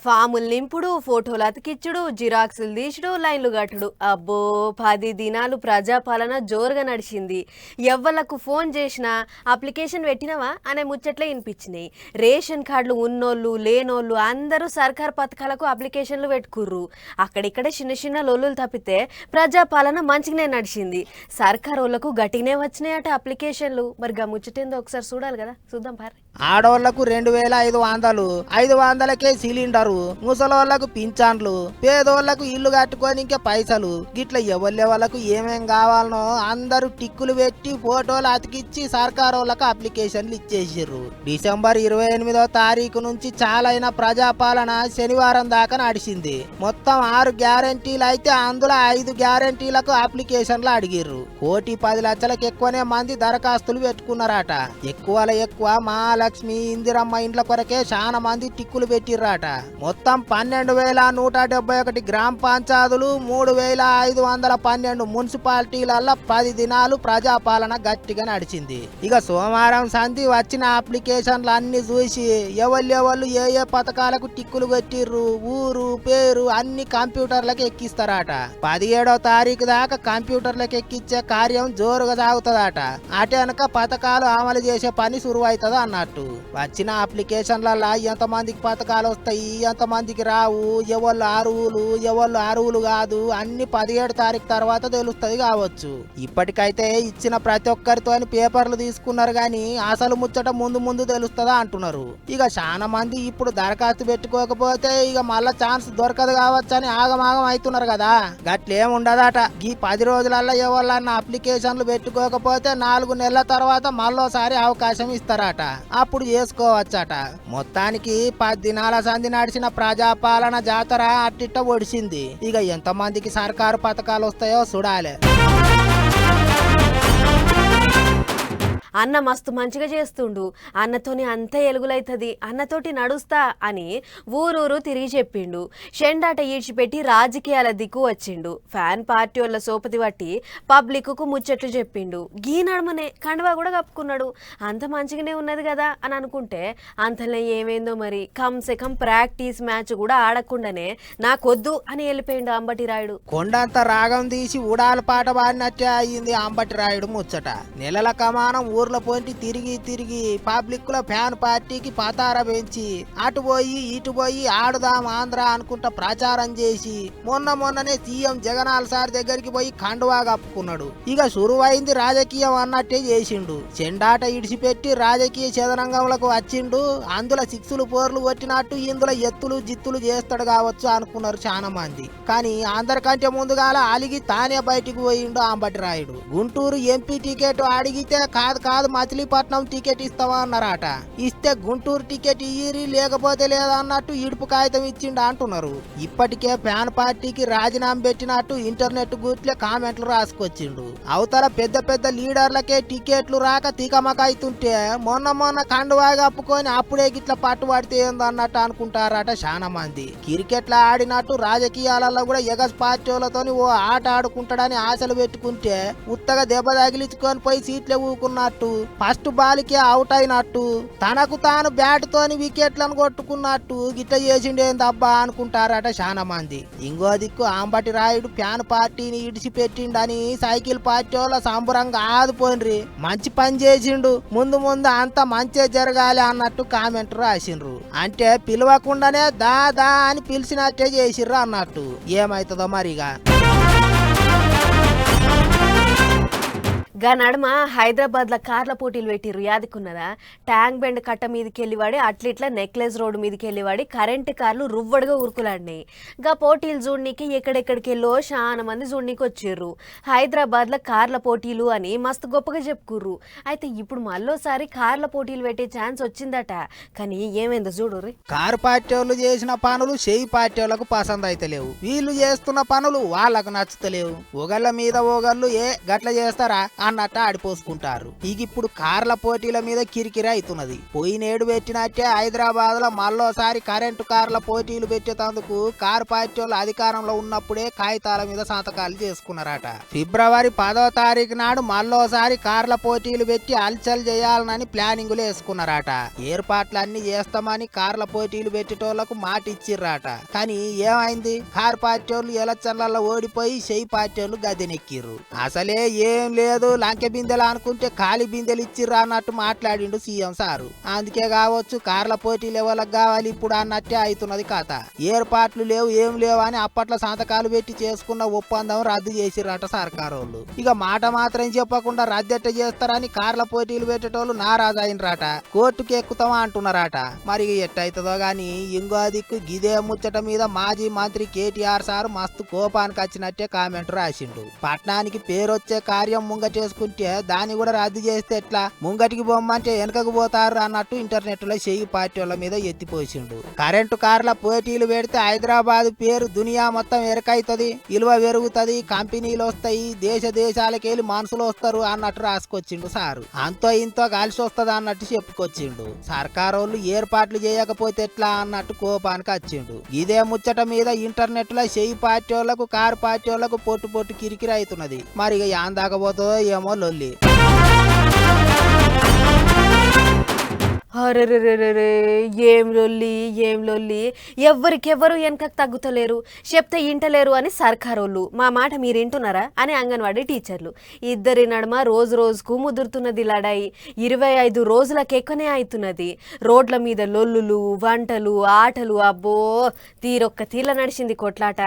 ఫాములు నింపుడు, ఫోటోలు అతికిచ్చుడు, జిరాక్సులు తీసుడు, లైన్లు కట్టుడు. అబ్బో 10 దినాలు ప్రజాపాలన జోరుగా నడిచింది. ఎవ్వలకు ఫోన్ చేసినా అప్లికేషన్ పెట్టినవా అనే ముచ్చట్లే వినిపించినాయి. రేషన్ కార్డులు ఉన్నోళ్ళు లేనోళ్ళు అందరూ సర్కార్ పథకాలకు అప్లికేషన్లు పెట్టుకుర్రు. అక్కడిక్కడ చిన్న చిన్న లొల్లులు తప్పితే ప్రజాపాలన మంచిగానే నడిచింది. సర్కార్ వాళ్ళకు గట్టినే వచ్చినాయట అప్లికేషన్లు. మరి గా ముచ్చటేందో ఒకసారి చూడాలి కదా, చూద్దాం పారి. ఆడోళ్లకు 2500, 500కే సిలిండరు, ముసలోళ్లకు పింఛన్లు, పేదోళ్లకు ఇల్లు కట్టుకోనికే పైసలు, గిట్ల ఎవళ్ళెవళ్ళకు ఏమేం కావాలనో అందరూ టిక్కులు పెట్టి ఫోటోలు అతికిచ్చి సర్కారోళ్లకు అప్లికేషన్లు ఇచ్చేసిర్రు. డిసెంబర్ 28వ తారీఖు నుంచి చాలైన ప్రజాపాలన శనివారం దాకా నడిచింది. మొత్తం 6 గ్యారెంటీలు అయితే అందులో 5 గ్యారెంటీలకు అప్లికేషన్లు అడిగిర్రు. 1,10,00,000కి ఎక్కువనే మంది దరఖాస్తులు పెట్టుకున్నారట. ఎక్కువలో ఎక్కువ మహాలక్ష్మి, ఇందిరమ్మ ఇండ్ల కొరకే చాలా మంది టిక్కులు పెట్టిర్రాట. మొత్తం 12,171 గ్రామ పంచాయతీలు, 3,512 మున్సిపాలిటీలలో 10 దినాలు ప్రజాపాలన గట్టిగా నడిచింది. ఇక సోమవారం సంధి వచ్చిన అప్లికేషన్లు అన్ని చూసి ఎవళ్ళు ఏ పథకాలకు టిక్కులు పెట్టిర్రు, ఊరు పేరు అన్ని కంప్యూటర్లకు ఎక్కిస్తారట. 17వ తారీఖు దాకా కంప్యూటర్లకు ఎక్కించే కార్యం జోరుగా సాగుతుందట. అటు వెనక పథకాలు అమలు చేసే పని సురువైతుంది అన్నట్టు. వచ్చిన అప్లికేషన్లలో ఎంతమందికి పథకాలు వస్తాయి, ఎంతమందికి రావు, ఎవళ్ళు అరువులు కాదు అన్ని 17 తారీఖు తర్వాత తెలుస్తుంది కావచ్చు. ఇప్పటికైతే ఇచ్చిన ప్రతి ఒక్కరితోని పేపర్లు తీసుకున్నారు గాని అసలు ముచ్చట ముందు తెలుస్తుందా అంటున్నారు. ఇక చాలా మంది ఇప్పుడు దరఖాస్తు పెట్టుకోకపోతే ఇక మళ్ళా ఛాన్స్ దొరకదు కావచ్చు అని ఆగమాగం అవుతున్నారు కదా. గట్లేం ఉండదట. ఈ 10 రోజులలో ఎవరన్నా అప్లికేషన్లు పెట్టుకోకపోతే 4 నెలల తర్వాత మళ్ళోసారి అవకాశం ఇస్తారట. అప్పుడు చేసుకోవచ్చట. మొత్తానికి 10 దినాల సంధి నడిచిన ప్రజాపాలన జాతర అట్టిట్ట ఒడిసింది. ఇక ఎంతమందికి సర్కారు పథకాలు వస్తాయో చూడాలి. అన్న మస్తు మంచిగా చేస్తుండు, అన్నతోని అంత ఎలుగులైతుంది, అన్నతోటి నడుస్తా అని ఊరూరు తిరిగి చెప్పిండు. షెండాట ఈడ్చిపెట్టి రాజకీయాల దిక్కు వచ్చిండు. ఫ్యాన్ పార్టీ వాళ్ళ సోపతి పట్టి పబ్లిక్కు ముచ్చట్లు చెప్పిండు. గీ నడమనే కండువా కూడా కప్పుకున్నాడు. అంత మంచిగానే ఉన్నది కదా అని అనుకుంటే అంతలో ఏమైందో మరి. కమ్సే కమ్ ప్రాక్టీస్ మ్యాచ్ కూడా ఆడకుండానే నాకొద్దు అని వెళ్ళిపోయిండు అంబటి రాయుడు. కొండంత రాగం తీసి ఉడాల పాట పాడినట్టే అయ్యింది అంబటి రాయుడు ముచ్చట. నెలల కమానం ఊర్లో పోయి తిరిగి పబ్లిక్ లో ఫ్యాన్ పార్టీకి పతార పెంచి అటు పోయి ఇటు పోయి ఆడుదాం ఆంధ్ర అనుకుంటా ప్రచారం చేసి మొన్ననే సీఎం జగనాల్ సార్ దగ్గరికి పోయి కండువా కప్పుకున్నాడు. ఇక సురువైంది రాజకీయం అన్నట్టే చేసిండు. చెండాట ఇడిచిపెట్టి రాజకీయ చదరంగంలోకి వచ్చిండు. అందులో 6లు 4లు కొట్టినట్టు ఇందులో ఎత్తులు జిత్తులు చేస్తాడు కావచ్చు అనుకున్నారు చాలా మంది. కానీ అందరికంటే ముందుగాల అలిగి తానే బయటికి పోయిండు అంబటి రాయుడు. గుంటూరు ఎంపీ టికెట్ అడిగితే కాదు మచిలీపట్నం టికెట్ ఇస్తావా అన్నారట. ఇస్తే గుంటూరు టికెట్ ఇయ్యి లేకపోతే లేదన్నట్టు ఇడుపు కాగితం ఇచ్చిండు అంటున్నారు. ఇప్పటికే ఫ్యాన్ పార్టీకి రాజీనామా పెట్టినట్టు ఇంటర్నెట్ గుట్లే కామెంట్లు రాసుకొచ్చిండు. అవతల పెద్ద లీడర్లకే టికెట్లు రాక తికమకైతుంటే మొన్న కండువా కప్పుకొని అప్పుడే గిట్ల పట్టుబడితే ఏందో అన్నట్టు అనుకుంటారట చాలా మంది. క్రికెట్ లో ఆడినట్టు రాజకీయాలలో కూడా ఎగస్ పార్టీలతోని ఓ ఆట ఆడుకుంటాడని ఆశలు పెట్టుకుంటే ఉత్తగా దెబ్బ తగిలించుకొని పోయి సీట్లే ఊకున్నట్టు, ఫస్ట్ బాల్కే అవుట్ అయినట్టు, తనకు తాను బ్యాట్ తోని వికెట్లను కొట్టుకున్నట్టు గిట్ల చేసిండేందబ్బా అనుకుంటారట చాలా మంది. ఇంకో దిక్కు అంబటి రాయుడు ఫ్యాన్ పార్టీని ఇడిచిపెట్టిండని సైకిల్ పార్టీ వాళ్ళ సంబరంగా ఆదుపోయినరి. మంచి పని చేసిండు, ముందు అంత మంచి జరగాలి అన్నట్టు కామెంట్ రాసిండ్రు. అంటే పిలవకుండానే దా అని పిలిచినట్టే చేసిర్రు అన్నట్టు. ఏమైతుందో మరిగా. గా నడుమ హైదరాబాద్లో కార్ల పోటీలు పెట్టిర్రు. యాదికున్నదా? ట్యాంక్ బెండ్ కట్ట మీదకి వెళ్ళివాడి అట్లిట్లా నెక్లెస్ రోడ్డు మీదకి వెళ్ళివాడి కరెంటు కార్లు రువ్వడుగా ఉరుకులాడినాయి. గా పోటీలు చూడనీకి ఎక్కడెక్కడికి వెళ్ళో చాలా మంది చూడనీకి వచ్చిర్రు. హైదరాబాద్లో కార్ల పోటీలు అని మస్తు గొప్పగా చెప్పుకుర్రు. అయితే ఇప్పుడు మళ్ళోసారి కార్ల పోటీలు పెట్టే ఛాన్స్ వచ్చిందట. కానీ ఏమైందో చూడుర్రి. కారు పార్టీ వాళ్ళు చేసిన పనులు చేయి పార్టీ వాళ్ళకు పసంद అయితలేవు. వీళ్ళు చేస్తున్న పనులు వాళ్ళకు నచ్చుతలేవు. ఒకళ్ళ మీద ఒకళ్ళు గట్ల చేస్తారా అన్నట్టు ఆడిపోసుకుంటారు. ఇక ఇప్పుడు కార్ల పోటీల మీద కిరికిరి అవుతున్నది. పోయినేడు పెట్టినట్టే హైదరాబాద్ లో మళ్ళోసారి కరెంటు కార్ల పోటీలు పెట్టేందుకు కారు పార్టీ వాళ్ళు అధికారంలో ఉన్నప్పుడే కాగితాల మీద సంతకాలు చేసుకున్నారట. ఫిబ్రవరి 10వ తారీఖు నాడు మళ్ళోసారి కార్ల పోటీలు పెట్టి అల్చల్ చేయాలని ప్లానింగులు వేసుకున్నారట. ఏర్పాట్లన్నీ చేస్తామని కార్ల పోటీలు పెట్టేటోళ్లకు మాట ఇచ్చిర్రట. కానీ ఏమైంది, కారు పార్టీ వాళ్ళు ఎలక్షన్లలో ఓడిపోయి షెయి పార్టీ వాళ్ళు గద్దెనెక్కిర్రు. అసలే ఏం లేదు, లంకె బిందెలు అనుకుంటే ఖాళీ బిందెలు ఇచ్చిర్రా అన్నట్టు మాట్లాడిండు సీఎం సారు. అందుకే కావచ్చు కార్ల పోటీలు ఎవరికి కావాలి ఇప్పుడు అన్నట్టే అవుతున్నది కథ. ఏర్పాట్లు లేవు ఏం లేవు అని అప్పట్లో సంతకాలు పెట్టి చేసుకున్న ఒప్పందం రద్దు చేసిర్రట సర్కారు వాళ్ళు. ఇక మాట మాత్రం చెప్పకుండా రద్దెట్ట చేస్తారని కార్ల పోటీలు పెట్టేటోళ్ళు నారాజు అయినరాట. కోర్టుకు ఎక్కుతామా అంటున్నారట. మరి ఎట్టయితుందో గాని ఇంకో దిక్కు గిదే ముచ్చట మీద మాజీ మంత్రి కేటీఆర్ సార్ మస్తు కోపానికి వచ్చినట్టే కామెంట్ రాసిండు. పట్నానికి పేరొచ్చే కార్యం ముంగటేసుకుంటే దాన్ని కూడా రద్దు చేస్తే ఎట్లా, ముంగటికి బొమ్మంటే వెనకకు పోతారు అన్నట్టు ఇంటర్నెట్ లో షెయి పార్టీ వాళ్ళ మీద ఎత్తిపోసిండు. కరెంటు కార్ల పోటీలు పెడితే హైదరాబాద్ పేరు దునియా మొత్తం ఎరకైతది, విలువ పెరుగుతది, కంపెనీలు వస్తాయి, దేశాలకెళ్ళి మనుషులు వస్తారు అన్నట్టు రాసుకొచ్చిండు సారు. అంతో ఇంతో కలిసి వస్తుంది అన్నట్టు చెప్పుకొచ్చిండు. సర్కారు వాళ్ళు ఏర్పాట్లు చేయకపోతే ఎట్లా అన్నట్టు కోపానికి వచ్చిండు. ఇదే ముచ్చట మీద ఇంటర్నెట్ లో షెయి పార్టీ వాళ్ళకు కారు పార్టీ వాళ్ళకు పొట్టు కిరికిరి అవుతున్నది. మరి ఇక యాందాకపోతుందో ఏమో లొల్లి. అరెరెరెరే ఏం లొల్లి ఎవ్వరికెవ్వరు వెనకకు తగ్గుతలేరు, చెప్తే ఇంటలేరు అని సర్కారోళ్ళు. మా మాట మీరు వింటున్నారా అని అంగన్వాడీ టీచర్లు. ఇద్దరి నడుమ రోజుకు ముదురుతున్నది లడాయి. 25 రోజులకు ఎక్కువనే అవుతున్నది. రోడ్ల మీద లొల్లులు, వంటలు, ఆటలు, అబ్బో తీరొక్క తీర్ల నడిచింది కొట్లాట.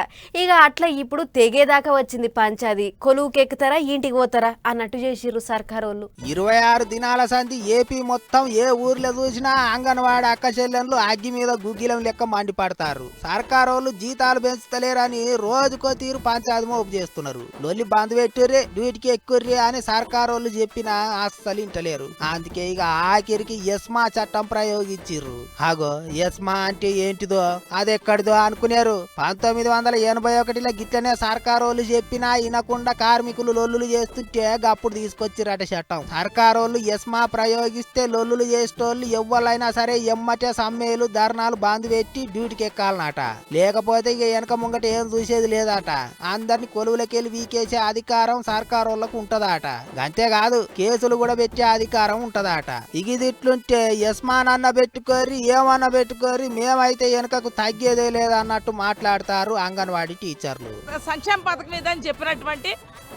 ఇక అట్లా ఇప్పుడు తెగేదాకా వచ్చింది పంచాది. కొలువుకెక్కుతారా ఇంటికి పోతారా అన్నట్టు చేసిర్రు సర్కారోళ్ళు. 26 దినాల సంధి ఏపీ మొత్తం ఏ ఊర్లో చూసినా అంగన్వాడి అక్క చెల్లెన్లు అగ్గి మీద గుగ్గిలం లెక్క మండిపడతారు. సర్కారు వాళ్ళు జీతాలు పెంచుతలేరని రోజుకో తీరు పంచాయతీ మోపు చేస్తున్నారు. లొల్లి బంద్ పెట్టుర్రి, డ్యూటీకి ఎక్కుర్రి అని సర్కారు వాళ్ళు చెప్పినా అస్సలు ఇంటలేరు. అందుకే ఇక ఆఖరికి ఎస్మా చట్టం ప్రయోగించిర్రు. అగో ఎస్మా అంటే ఏంటిదో అదెక్కడిదో అనుకునేరు. 1981లో గిట్లనే సర్కారు వాళ్ళు చెప్పినా వినకుండా కార్మికులు లొల్లులు చేస్తుంటే గప్పుడు తీసుకొచ్చిరట చట్టం. సర్కారు వాళ్ళు ఎస్మా ప్రయోగిస్తే లొల్లులు చేసేటోళ్ళు ఎవ్వరైనా సరే ఎమ్మటే సమ్మెలు ధర్నాలు బంద్ పెట్టి డ్యూటీకి ఎక్కాలన్నట. లేకపోతే ఇక వెనక ముంగట ఏం చూసేది లేదట. అందరిని కొలువులకెళ్ళి వీకేసే అధికారం సర్కారు వాళ్ళకు ఉంటదట. అంతేకాదు కేసులు కూడా పెట్టే అధికారం ఉంటదట. ఇగిదిట్లుంటే యస్మానన్న పెట్టుకోరి ఏమన్నా పెట్టుకోరి, మేమైతే వెనకకు తగ్గేదే లేదన్నట్టు మాట్లాడతారు అంగన్వాడీ టీచర్లు. సంక్షేమ పథకం మీద అని చెప్పినటువంటి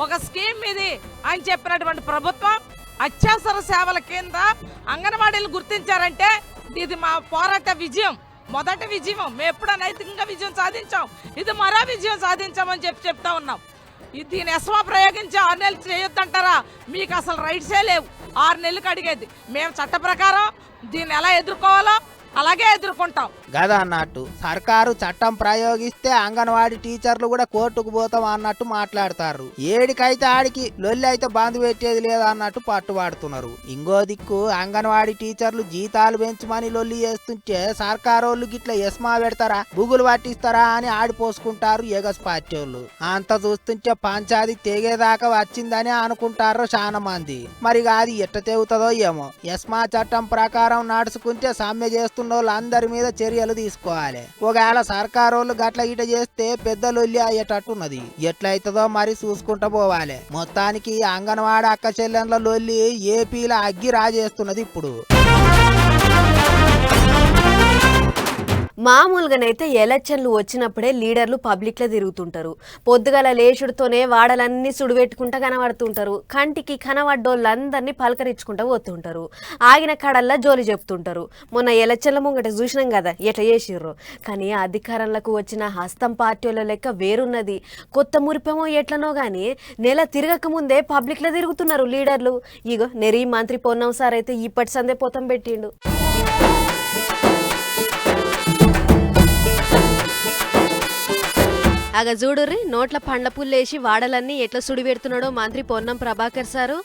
ఒక స్కీమ్ ఇది అని చెప్పినటువంటి ప్రభుత్వం అత్యవసర సేవల కింద అంగన్వాడీలు గుర్తించారంటే ఇది మా పోరాట విజయం, మొదటి విజయం. మేము ఎప్పుడో నైతికంగా విజయం సాధించాం, ఇది మరో విజయం సాధించామని చెప్తా ఉన్నాం. దీని ఎస్మా ప్రయోగించి 6 నెలలు చేయొద్దంటారా? మీకు అసలు రైట్సే లేవు. 6 నెలలకు అడిగేది మేము చట్ట ప్రకారం దీన్ని ఎలా ఎదుర్కోవాలో అలాగే ఎదుర్కొంటాం గదా అన్నట్టు. సర్కారు చట్టం ప్రయోగిస్తే అంగన్వాడీ టీచర్లు కూడా కోర్టుకు పోతాం అన్నట్టు మాట్లాడతారు. ఏడికైతే ఆడికి లొల్లి అయితే బంద్ పెట్టేది లేదా అన్నట్టు పట్టుబడుతున్నారు. ఇంకో దిక్కు అంగన్వాడీ టీచర్లు జీతాలు పెంచమని లొల్లి చేస్తుంటే సర్కారు వాళ్ళు గిట్ల ఎస్మా పెడతారా, బుగులు పట్టిస్తారా అని ఆడిపోసుకుంటారు ఎగస్ పార్టీ వాళ్ళు. అంత చూస్తుంటే పంచాది తెగేదాకా వచ్చిందని అనుకుంటారు చాలా మంది. మరి అది ఎట్ట తెగుతుందో ఏమో. ఎస్మా చట్టం ప్రకారం నడుచుకుంటే సమ్మె చేస్తున్న వాళ్ళందరి మీద చర్యలు తీసుకోవాలి. ఒకవేళ సర్కారు వాళ్ళు గట్ల ఇట చేస్తే పెద్ద లొల్లి అయ్యేటట్టున్నది. ఎట్లయితుందో మరి చూసుకుంటూ పోవాలి. మొత్తానికి అంగన్వాడీ అక్క చెల్లెన్ల లొల్లి ఏపీలో అగ్గి రాజేస్తున్నది ఇప్పుడు. మామూలుగానైతే ఎలక్షన్లు వచ్చినప్పుడే లీడర్లు పబ్లిక్లో తిరుగుతుంటారు. పొద్దుగల లేచుడుతోనే వాడలన్నీ సుడిపెట్టుకుంటా కనబడుతుంటారు. కంటికి కనబడ్డోళ్ళందరినీ పలకరించుకుంటూ పోతుంటారు. ఆగిన కాడల్లా జోలి చెప్తుంటారు. మొన్న ఎలక్షన్ల ముంగట చూసినాం కదా ఎట్లా చేసిర్రు. కానీ అధికారంలోకి వచ్చిన హస్తం పార్టీల లెక్క వేరున్నది. కొత్త మురిపేమో ఎట్లనో కానీ నెల తిరగక ముందే పబ్లిక్లో తిరుగుతున్నారు లీడర్లు. ఇగో నెరీ మంత్రి పొన్నం సార్ అయితే ఇప్పటి సందే పోతం పెట్టిండు. అగ చూడుర్రి నోట్ల పండ్ల పుల్లేసి వాడలన్నీ ఎట్లా సుడి పెడుతున్నాడో మంత్రి పొన్నం ప్రభాకర్ సారు.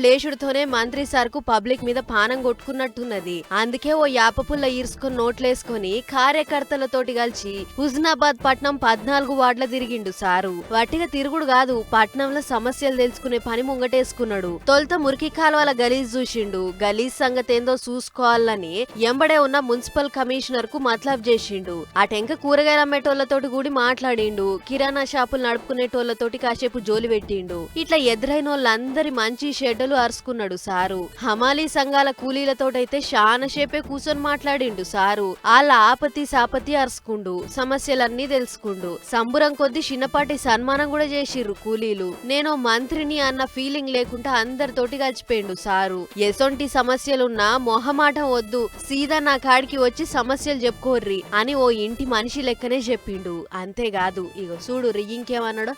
లేషుడుతోనే మంత్రి సార్కు పబ్లిక్ మీద పానం కొట్టుకున్నట్టున్నది. అందుకే ఓ యాప పుల్ల ఈర్చుకొని నోట్లేసుకొని కార్యకర్తలతోటి కలిసి హుజనాబాద్ పట్నం 14 వార్డుల తిరిగిండు సారు. వట్టిగా తిరుగుడు కాదు, పట్నంలో సమస్యలు తెలుసుకునే పని ముంగటేసుకున్నాడు. తొలుత మురికి కాలువల గలీజ్ చూసిండు. గలీజ్ సంగతి ఏందో చూసుకోవాలని ఎంబడే ఉన్న మున్సిపల్ కమిషనర్ కు మతలబ్ చేసిండు. అటెంక కూరగాయల అమ్మేటోళ్లతోటి కూడి మాట్లాడిండు. కిరాణా షాపులు నడుపుకునేటోళ్లతోటి కాసేపు జోలి పెట్టిండు. ఇట్లా ఎదురైన వాళ్ళందరి మంచి షెడ్డలు అరుచుకున్నాడు సారు. హమాలీ సంఘాల కూలీలతోటైతే శానసేపే కూర్చొని మాట్లాడిండు సారు. వాళ్ళ ఆపతి సాపతి అరుచుకుండు, సమస్యలన్నీ తెలుసుకుండు. సంబురం కొద్ది చిన్నపాటి సన్మానం కూడా చేసిర్రు కూలీలు. నేను మంత్రిని అన్న ఫీలింగ్ లేకుండా అందరితోటి కలిసిపోయిండు సారు. ఎసొంటి సమస్యలున్నా మొహమాటం వద్దు, సీదా నా కాడికి వచ్చి సమస్యలు చెప్పుకోర్రి అని ఓ ఇంటి మనిషి లెక్కనే చెప్పిండు. అంతేకాదు ఇగో చూడు ఇంకేమన్నాడు.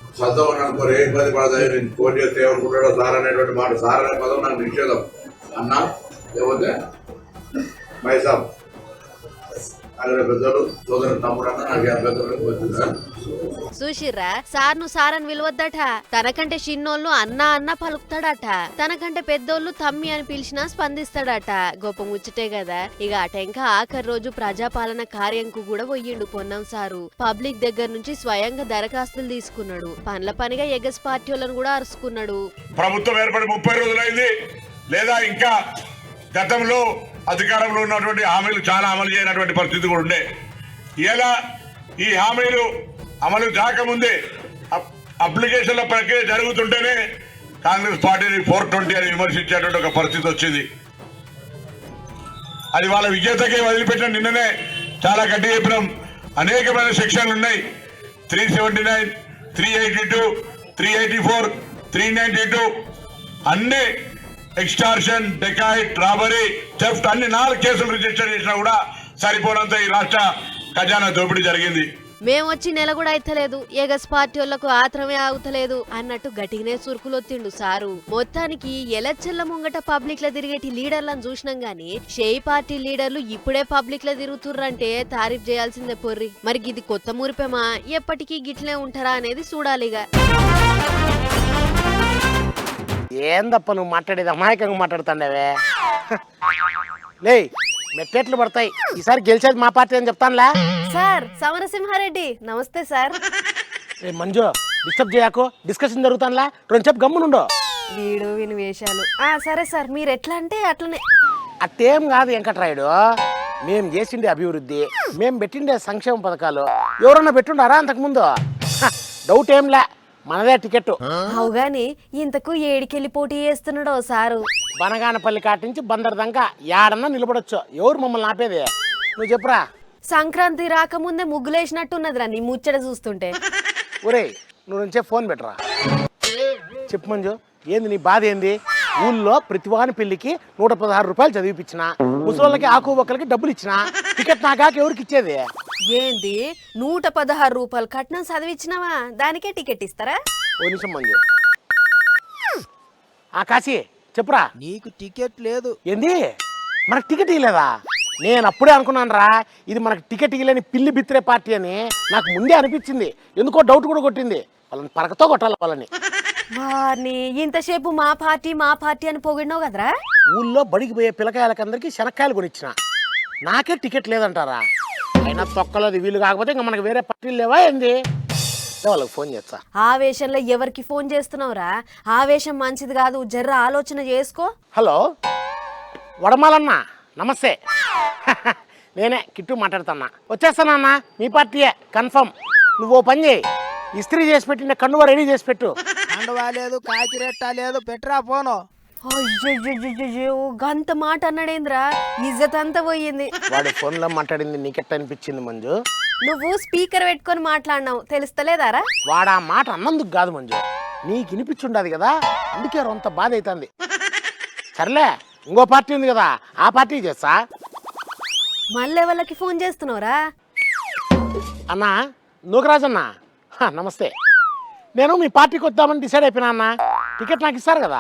మాట సార్ అనే పదం నాకు నిషేధం అన్నా. లేకపోతే మైసాబ్ అక్కడ పెద్దలు సోదరు తమ్ముడు అన్న నాకు పెద్దలు చూసిర్రా సార్ను సారని విలువద్దట. తనకంటే చిన్నోళ్ళు అన్న అన్న పలుకుతాడట. తనకంటే పెద్దోళ్ళు తమ్మి అని పిలిచినా స్పందిస్తాడట. గొప్ప ముచ్చటే కదా. ఇక అటెంక ఆఖరి రోజు ప్రజాపాలన కార్యంకు కూడా పోయిండు పొన్నం సారు. పబ్లిక్ దగ్గర నుంచి స్వయంగా దరఖాస్తులు తీసుకున్నాడు. పనుల పనిగా ఎగస్ పార్టీ వాళ్ళను కూడా అరుచుకున్నాడు. ప్రభుత్వం ఏర్పడి 30 రోజులైంది, లేదా ఇంకా గతంలో అధికారంలో ఉన్నటువంటి హామీలు చాలా అమలు చేయనటువంటి పరిస్థితి కూడా ఉండే. ఇలా ఈ హామీలు అమలు కాకముందే అప్లికేషన్ల ప్రక్రియ జరుగుతుంటేనే కాంగ్రెస్ పార్టీని 420 అని విమర్శించేటువంటి ఒక పరిస్థితి వచ్చింది. అది వాళ్ళ విజేతకే వదిలిపెట్టిన నిన్ననే చాలా గట్టి చెప్పినాం. అనేకమైన సెక్షన్లు ఉన్నాయి. 379, 382, 384, 392 అన్ని ఎక్స్టార్షన్, డెకాయిట్, రాబరీ, థెఫ్ట్ అన్ని 4 కేసులు రిజిస్టర్ చేసినా కూడా సరిపోనంత ఈ రాష్ట్ర ఖజానా దోపిడీ జరిగింది. మేమొచ్చి నెల కూడా అయితలేదు, ఎగస్ పార్టీ వాళ్లకు ఆత్రమే ఆగుతలేదు అన్నట్టు గట్టిగానే సురుకులొత్తిండు సారు. మొత్తానికి ఎలక్షన్ల ముంగట పబ్లిక్ లో తిరిగేటి లీడర్లను చూసినాం గాని షేయి పార్టీ లీడర్లు ఇప్పుడే పబ్లిక్ లో తిరుగుతుర్రంటే తారీఫ్ చేయాల్సిందే పొర్రి. మరి ఇది కొత్త మురిపెమా, ఎప్పటికీ గిట్లే ఉంటారా అనేది చూడాలిగా. ఏందప్ప నువ్వు మాట్లాడేది అమాయకంగా మాట్లాడుతాండవే. లే మెట్టెట్లు పడతాయి, ఈసారి గెలిచేది మా పార్టీ అని చెప్తానులే. సార్ సమరసింహారెడ్డి నమస్తే సార్. మంజు డిస్టర్బ్ చేయకు, డిస్కషన్ జరుగుతానులే. చెప్పు గమ్మునుండో. వీడు విని వేషాలు. సరే సార్ మీరు ఎట్లా అంటే అట్లనే. అట్టేం కాదు వెంకట్రాయుడు, మేం చేసిండే అభివృద్ధి, మేం పెట్టిండే సంక్షేమ పథకాలు ఎవరన్నా పెట్టుండారా అంతకుముందు? డౌట్ ఏంలే, మనదే టికెట్. అవుగాని ఇంతకు ఏడికెళ్ళి పోటీ చేస్తున్నాడో సారు? బనగానపల్లి కాటి నుంచి బందర్ దాకా యాడన్నా నిలబడొచ్చు. ఎవరు మమ్మల్ని ఆపేది? నువ్వు చెప్పురా. సంక్రాంతి రాకముందే ముగ్గులేసినట్టున్నదిరా నీ ముచ్చట చూస్తుంటే. ఒరే నువ్వు నుంచే ఫోన్ పెట్టరా. చెప్పు మంజు, ఏంది నీ బాధ ఏంది? ఊళ్ళో ప్రతివాని పెళ్లికి 116 రూపాయలు చదివిపించిన, ముసలోళ్ళకి ఆకు ఒక్కలకి డబ్బులు ఇచ్చిన, టికెట్ నాకాక ఎవరికి ఇచ్చేది? ఏంది 116 రూపాయలు కట్నం చదివిచ్చినావా? దానికే టికెట్ ఇస్తారా? ఓ నిమిషం మంజు. కాశీ చెప్పురా. నీకు టికెట్ లేదు. ఏంది మనకు టికెట్ ఇవ్వలేదా? నేను అప్పుడే అనుకున్నాను రా, ఇది మనకు టికెట్ ఇవ్వలేని పిల్లి బిత్తిరే పార్టీ అని. నాకు ముందే అనిపించింది, ఎందుకో డౌట్ కూడా కొట్టింది. వాళ్ళని పరకతో కొట్టాలి వాళ్ళని. వారిని ఇంతసేపు మా పార్టీ అని పొగిడినావు కదరా. ఊళ్ళో బడికి పోయే పిల్లకాయలకందరికీ శనక్కాయలు కొనిచ్చిన, నాకే టికెట్ లేదంటారా? అయినా తొక్కలేదు, వీలు కాకపోతే ఇంకా మనకు వేరే పార్టీలు లేవా ఏంది? వాళ్ళకి ఫోన్ చేస్తా. ఆవేశంలో ఎవరికి ఫోన్ చేస్తున్నావురా? ఆవేశం మంచిది కాదు, జర్ర ఆలోచన చేసుకో. హలో వడమాలన్నా, నమస్తే. నేనే కిట్టు మాట్లాడుతున్నా. వచ్చేస్తానన్నా, మీ పార్టీయే కన్ఫర్మ్. నువ్వు ఓ పని చేయి, ఇస్త్రీ చేసి పెట్టిన కండువా రెడీ చేసి పెట్టు. కండువా లేదు, కాకిరెట్టా లేదు, పెట్టరా ఫోను. అయ్యో గంత మాట అన్నాడేంద్రా, ఇజ్జత్ అంతా పోయింది. వాడు ఫోన్లో మాట్లాడింది నీకెట్ట అనిపించింది మంజు? నువ్వు స్పీకర్ పెట్టుకొని మాట్లాడినావు, తెలుస్తలేదారా? వాడు ఆ మాట అన్నందుకు కాదు మంజు, నీకు వినిపించుండదు కదా, అందుకే అంత బాధ అవుతుంది. సర్లే, ఇంకో పార్టీ ఉంది కదా, ఆ పార్టీ చేస్తా. మళ్ళీ వాళ్ళకి ఫోన్ చేస్తున్నావురా? అన్నా నూకరాజన్నా, నమస్తే. నేను మీ పార్టీకి వద్దామని డిసైడ్ అయిపోయినా అన్న. టికెట్ నాకు ఇస్తారు కదా?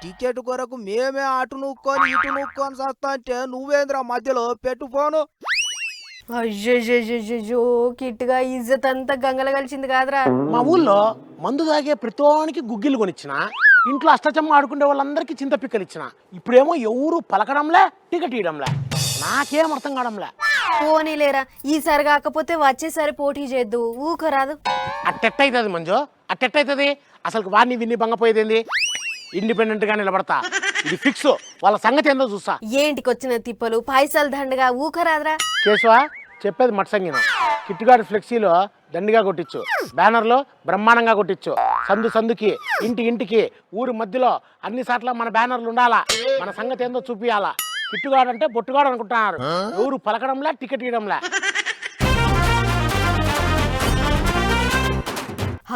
టికెట్ కొరకు మేమే అటు నూక్కొని ఇటు నూక్కొని వస్తా అంటే నువ్వేంద్రా మధ్యలో? పెట్టు ఫోను. అయ్యో కిట్టుగా ఇజ్జత్ అంతా గంగల కలిసింది కాదురా. మా ఊళ్ళో మందు తాగే ప్రతోనికి గుగ్గిలు కొనిచ్చిన, ఇంట్లో అష్టచమ్మ ఆడుకునే వాళ్ళందరికీ చింతపిక్కలు ఇచ్చిన. ఇప్పుడేమో ఎవరు పలకడంలే, టికెట్ ఇయడంలే. నాకేం అర్థం కావడంలే. పోనీలేరా, ఈసారి కాకపోతే వచ్చేసారి పోటీ చేద్దు, ఊకరాదు. అట్టెట్టయితుంది మంజు, అట్టెట్టయితుంది. అసలు వాడిని విన్ని బంగపోయేదేంది? ఇండిపెండెంట్ గా నిలబడతా, ఇది ఫిక్స్. వాళ్ళ సంగతి ఏందో చూస్తా. ఏంటికొచ్చిన తిప్పలు, పైసలు దండగా, ఊకరాదురా. కేశవ చెప్పేది మట్సంగినం. కిట్టుగాడి ఫ్లెక్సీలో దండిగా కొట్టించు, బ్యానర్లో బ్రహ్మాండంగా కొట్టించు, సందు సందుకి, ఇంటి ఇంటికి, ఊరి మధ్యలో అన్ని సార్లు మన బ్యానర్లు ఉండాలా. మన సంగతి ఏందో చూపియాలా. కిట్టుగాడంటే బొట్టుగాడు అనుకుంటున్నారు, ఎవరు పలకడంలే, టికెట్ ఇవ్వడంలే.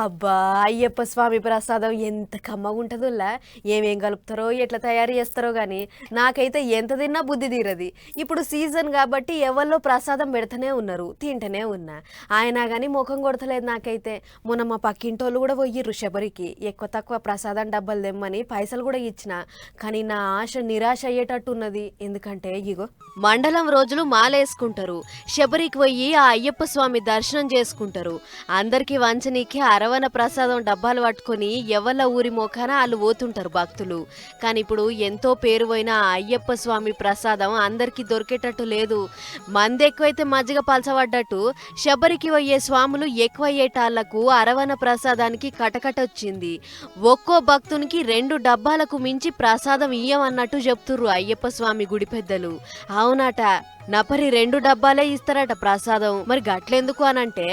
అబ్బా అయ్యప్ప స్వామి ప్రసాదం ఎంత కమ్మగా ఉంటుందోలా. ఏమేం కలుపుతారో ఎట్లా తయారు చేస్తారో కానీ నాకైతే ఎంత తిన్నా బుద్ధి తీరది. ఇప్పుడు సీజన్ కాబట్టి ఎవరిలో ప్రసాదం పెడతానే ఉన్నారు, తింటనే ఉన్నా. ఆయన కానీ ముఖం కొడతలేదు నాకైతే. మొన్న మా పక్కింటోళ్ళు కూడా పోయిర్రు శబరికి, ఎక్కువ తక్కువ ప్రసాదం డబ్బాలు తెమ్మని పైసలు కూడా ఇచ్చిన. కానీ నా ఆశ నిరాశ అయ్యేటట్టున్నది. ఎందుకంటే ఇగో మండలం రోజులు మాలేసుకుంటారు, శబరికి పోయి ఆ అయ్యప్ప స్వామి దర్శనం చేసుకుంటారు. అందరికీ వంచనీకి అరవన ప్రసాదం డబ్బాలు పట్టుకొని ఎవళ్ళ ఊరి మోకాన వాళ్ళు పోతుంటారు భక్తులు. కానీ ఇప్పుడు ఎంతో పేరు పోయిన ఆ అయ్యప్ప స్వామి ప్రసాదం అందరికీ దొరికేటట్టు లేదు. మంది ఎక్కువైతే మజ్జిగ పలచబడ్డట్టు శబరికి పోయే స్వాములు ఎక్కువ అయ్యేటాళ్లకు అరవన ప్రసాదానికి కటకటొచ్చింది. ఒక్కో భక్తునికి 2 డబ్బాలకు మించి ప్రసాదం ఇయ్యమన్నట్టు చెప్తుర్రు అయ్యప్ప స్వామి గుడి పెద్దలు. అవునట, నపరి 2 డబ్బాలే ఇస్తారట ప్రసాదం. మరి గట్లెందుకు అనంటే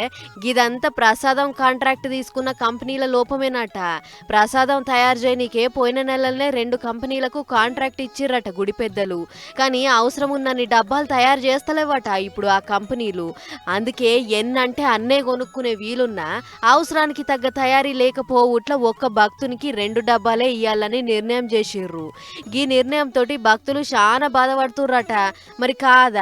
గిదంతా ప్రసాదం కాంట్రాక్ట్ తీసుకున్న కంపెనీల లోపమేనట. ప్రసాదం తయారు చేయనీకే పోయిన నెలలనే 2 కంపెనీలకు కాంట్రాక్ట్ ఇచ్చిర్రట గుడి పెద్దలు. కానీ అవసరం ఉన్నన్ని డబ్బాలు తయారు చేస్తలేవట ఇప్పుడు ఆ కంపెనీలు. అందుకే ఎన్నంటే అన్నే కొనుక్కునే వీలున్నా అవసరానికి తగ్గ తయారీ లేకపోవుట్ల ఒక్క భక్తునికి 2 డబ్బాలే ఇయ్యాలని నిర్ణయం చేసిర్రు. ఈ నిర్ణయంతో భక్తులు చాలా బాధపడుతుర్రట. మరి కాదా,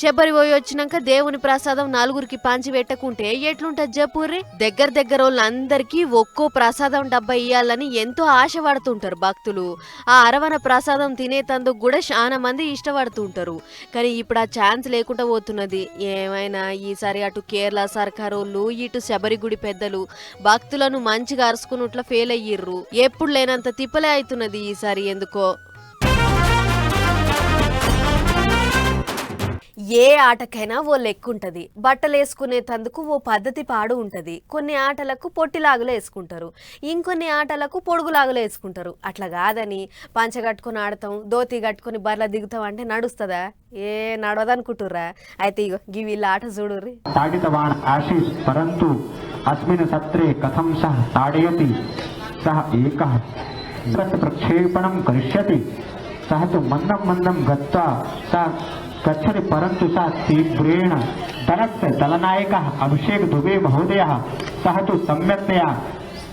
శబరి పోయి వచ్చినాక దేవుని ప్రసాదం నలుగురికి పంచి పెట్టకుంటే ఎట్లుంటది చెప్పుర్రి. దగ్గర వాళ్ళందరికీ ఒక్కో ప్రసాదం డబ్బా ఇయ్యాలని ఎంతో ఆశపడుతుంటారు భక్తులు. ఆ అరవన ప్రసాదం తినేతందుకు కూడా చాలా మంది ఇష్టపడుతుంటారు. కానీ ఇప్పుడు ఆ ఛాన్స్ లేకుండా పోతున్నది. ఏమైనా ఈసారి అటు కేరళ సర్కారోళ్ళు, ఇటు శబరి గుడి పెద్దలు భక్తులను మంచిగా అరుచుకున్నట్ల ఫెయిల్ అయ్యిర్రు. ఎప్పుడు లేనంత తిప్పలే అవుతున్నది ఈసారి ఎందుకో. ఏ ఆటకైనా ఓ లెక్కుంటది. బట్టలు వేసుకునే తందుకు ఓ పద్ధతి పాడు ఉంటది. కొన్ని ఆటలకు పొట్టిలాగులు వేసుకుంటారు, ఇంకొన్ని ఆటలకు పొడుగులాగులు వేసుకుంటారు. అట్లా కాదని పంచ కట్టుకుని ఆడతాం, ధోతి కట్టుకుని బర్ల దిగుతాం అంటే నడుస్తుందా? ఏ నడవదనుకుంటుర్రా? అయితే ఇగో గి వీళ్ళ ఆట చూడుర్రి. ताडितवान् आशीष परन्तु अस्मिन् सत्रे कथं सः ताडयति सः एकः प्रक्षेपणं करिष्यति सः तु मन्दं गत्वा सः गच्छति परन्तु सः तीव्रेण दलस्य दलनायकः अभिषेक दुबे महोदयः सः तु सम्यक्तया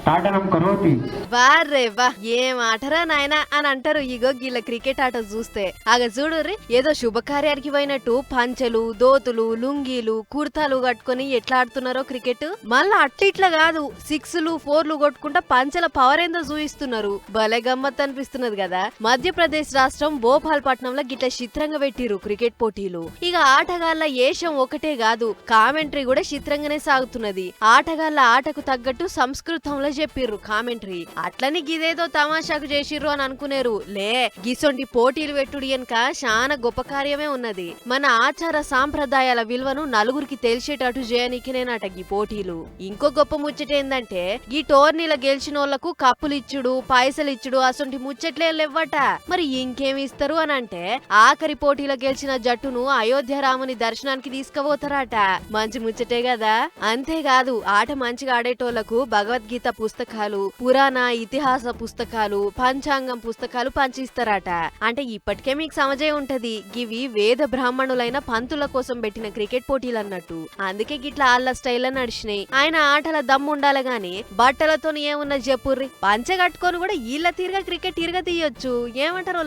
తాడనం కరోతి. వారే వా, ఏం ఆటరా నాయనా అని అంటారు ఇగో గీళ్ళ క్రికెట్ ఆట చూస్తే. ఆగ చూడుర్రి, ఏదో శుభకార్యానికి పోయినట్టు పంచెలు, దోతులు, లుంగీలు, కుర్తాలు కట్టుకుని ఎట్లా ఆడుతున్నారో క్రికెట్. మళ్ళా అట్టిట్లా కాదు, 6లు 4లు కొట్టుకుంటా పంచెల పవర్ ఏందో చూయిస్తున్నారు. భలే గమ్మత్ అనిపిస్తున్నది కదా. మధ్యప్రదేశ్ రాష్ట్రం భోపాల్ పట్నంలో గిట్ల చిత్రంగా పెట్టిరు క్రికెట్ పోటీలు. ఇక ఆటగాళ్ల ఏషం ఒకటే కాదు, కామెంటరీ కూడా చిత్రంగానే సాగుతున్నది. ఆటగాళ్ల ఆటకు తగ్గట్టు సంస్కృతంలో చెప్పిర్రు కామెంటరీ. అట్లని గిదేదో తమాషాకు చేసిర్రు అని అనుకునేరు. లే, గిసొంటి పోటీలు పెట్టుడు వెనుక చాలా గొప్ప కార్యమే ఉన్నది. మన ఆచార సాంప్రదాయాల విలువను నలుగురికి తెలిసేటట్టు చేయనికినేనట ఈ పోటీలు. ఇంకో గొప్ప ముచ్చట ఏందంటే ఈ టోర్నీల గెలిచిన వాళ్లకు కప్పులు ఇచ్చుడు, పైసలు ఇచ్చుడు అసొంటి ముచ్చట్లే లేవట. మరి ఇంకేమి ఇస్తారు అని అంటే ఆఖరి పోటీలో గెలిచిన జట్టును అయోధ్య రాముని దర్శనానికి తీసుకుపోతారట. మంచి ముచ్చటే కదా. అంతేకాదు ఆట మంచిగా ఆడేటోళ్లకు భగవద్గీత పుస్తకాలు, పురాణ ఇతిహాస పుస్తకాలు, పంచాంగం పుస్తకాలు పంచిస్తారట. అంటే ఇప్పటికే మీకు సమజే ఉంటది, గివి వేద బ్రాహ్మణులైన పంతుల కోసం పెట్టిన క్రికెట్ పోటీలు అన్నట్టు. అందుకే గిట్లా ఆళ్ళ స్టైల్ నడిచినాయి. ఆయన ఆటల దమ్ము ఉండాలి గాని బట్టలతో ఏమున్నా చెప్పుర్రి, పంచ కట్టుకొని కూడా ఈళ్ళ తీరుగా క్రికెట్ తీరుగా తీయొచ్చు. ఏమంటారు?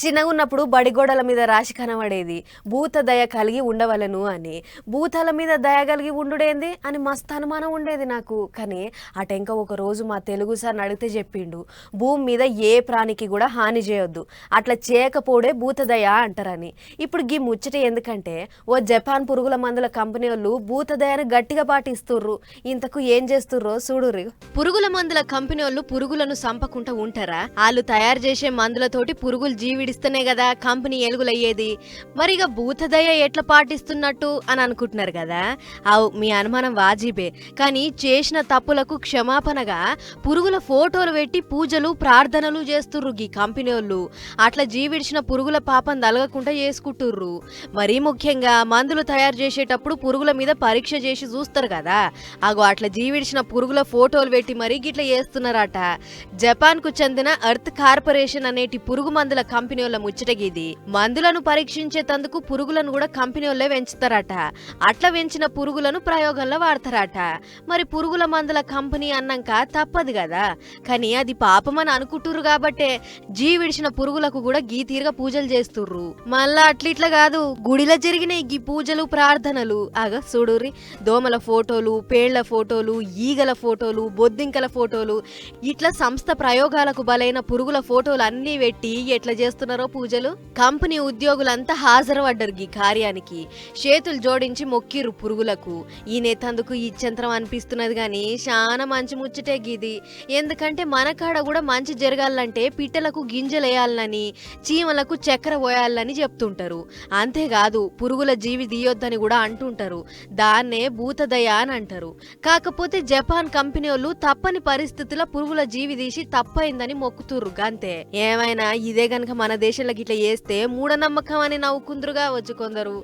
చిన్నగా ఉన్నప్పుడు బడిగోడల మీద రాశి కనబడేది భూత దయ కలిగి ఉండవలను అని. భూతాల మీద దయ కలిగి ఉండుడేంది అని మస్తు అనుమానం ఉండేది నాకు. కానీ అటెంక ఒక రోజు మా తెలుగు సార్ అడిగితే చెప్పిండు, భూమి మీద ఏ ప్రాణికి కూడా హాని చేయొద్దు, అట్లా చేయకపోడే భూత దయ అంటారని. ఇప్పుడు గీ ముచ్చట ఎందుకంటే ఓ జపాన్ పురుగుల మందుల కంపెనీ వాళ్ళు భూత దయను గట్టిగా పాటిస్తుర్రు. ఇంతకు ఏం చేస్తుర్రో చూడుర్రి. పురుగుల మందుల కంపెనీ వాళ్ళు పురుగులను సంపకుండా ఉంటారా? వాళ్ళు తయారు చేసే మందులతోటి పురుగులు జీవిడిస్తేనే కదా కంపెనీ ఎలుగులయ్యేది. మరిగా భూతదయ ఎట్లా పాటిస్తున్నట్టు అని అనుకుంటున్నారు కదా. అవు మీ అనుమానం వాజీబే. కానీ చేసిన తప్పులకు క్షమాపణగా పురుగుల ఫోటోలు పెట్టి పూజలు ప్రార్థనలు చేస్తుర్రు ఈ కంపెనీ వాళ్ళు. అట్లా జీవిడిచిన పురుగుల పాపం తలగకుండా చేసుకుంటుర్రు. మరీ ముఖ్యంగా మందులు తయారు చేసేటప్పుడు పురుగుల మీద పరీక్ష చేసి చూస్తారు కదా. అగో అట్లా జీవిడిచిన పురుగుల ఫోటోలు పెట్టి మరీ గిట్లా చేస్తున్నారట. జపాన్ కు చెందిన ఎర్త్ కార్పొరేషన్ అనేటి పురుగు మందుల కంపెనీ వాళ్ళ ముచ్చటగిది. మందులను పరీక్షించేందుకు పురుగులను కూడా కంపెనీ వాళ్ళే పెంచుతారట. అట్లా పెంచిన పురుగులను ప్రయోగంలో వాడతారట. మరి పురుగుల మందుల కంపెనీ అన్నాక తప్పదు కదా. కానీ అది పాపమని అనుకుంటుర్రు కాబట్టే జీవిడిచిన పురుగులకు కూడా గీ తీరుగా పూజలు చేస్తుర్రు. మళ్ళా అట్లిట్లా కాదు, గుడిలో జరిగిన గీ పూజలు ప్రార్థనలు ఆగా చూడుర్రి. దోమల ఫోటోలు, పేళ్ల ఫోటోలు, ఈగల ఫోటోలు, బొద్దింకల ఫోటోలు, ఇట్లా సంస్థ ప్రయోగాలకు బలైన పురుగుల ఫోటోలు అన్ని పెట్టి ఎట్లా చేస్తున్నారో పూజలు. కంపెనీ ఉద్యోగులంతా హాజరపడ్డారు ఈ కార్యానికి. చేతులు జోడించి మొక్కిర్రు పురుగులకు. ఈ నేతందుకు ఇచ్చంతరం అనిపిస్తున్నది గాని చాలా మంచి ముచ్చటే గీది. ఎందుకంటే మన కాడ కూడా మంచి జరగాలంటే పిట్టలకు గింజలేయాలని, చీమలకు చక్కెర పోయాలని చెప్తుంటారు. అంతేకాదు పురుగుల జీవి తీయొద్దని కూడా అంటుంటారు. దాన్నే భూతదయ అని అంటారు. కాకపోతే జపాన్ కంపెనీ వాళ్ళు తప్పని పరిస్థితుల్లో పురుగుల జీవి తీసి తప్పైందని మొక్కుతుర్రు గంతే. ఏమైనా ఇదే గనక మన దేశంలోకి ఇట్లా చేస్తే మూఢనమ్మకం అని నవ్వుకుందరు కావచ్చు కొందరు.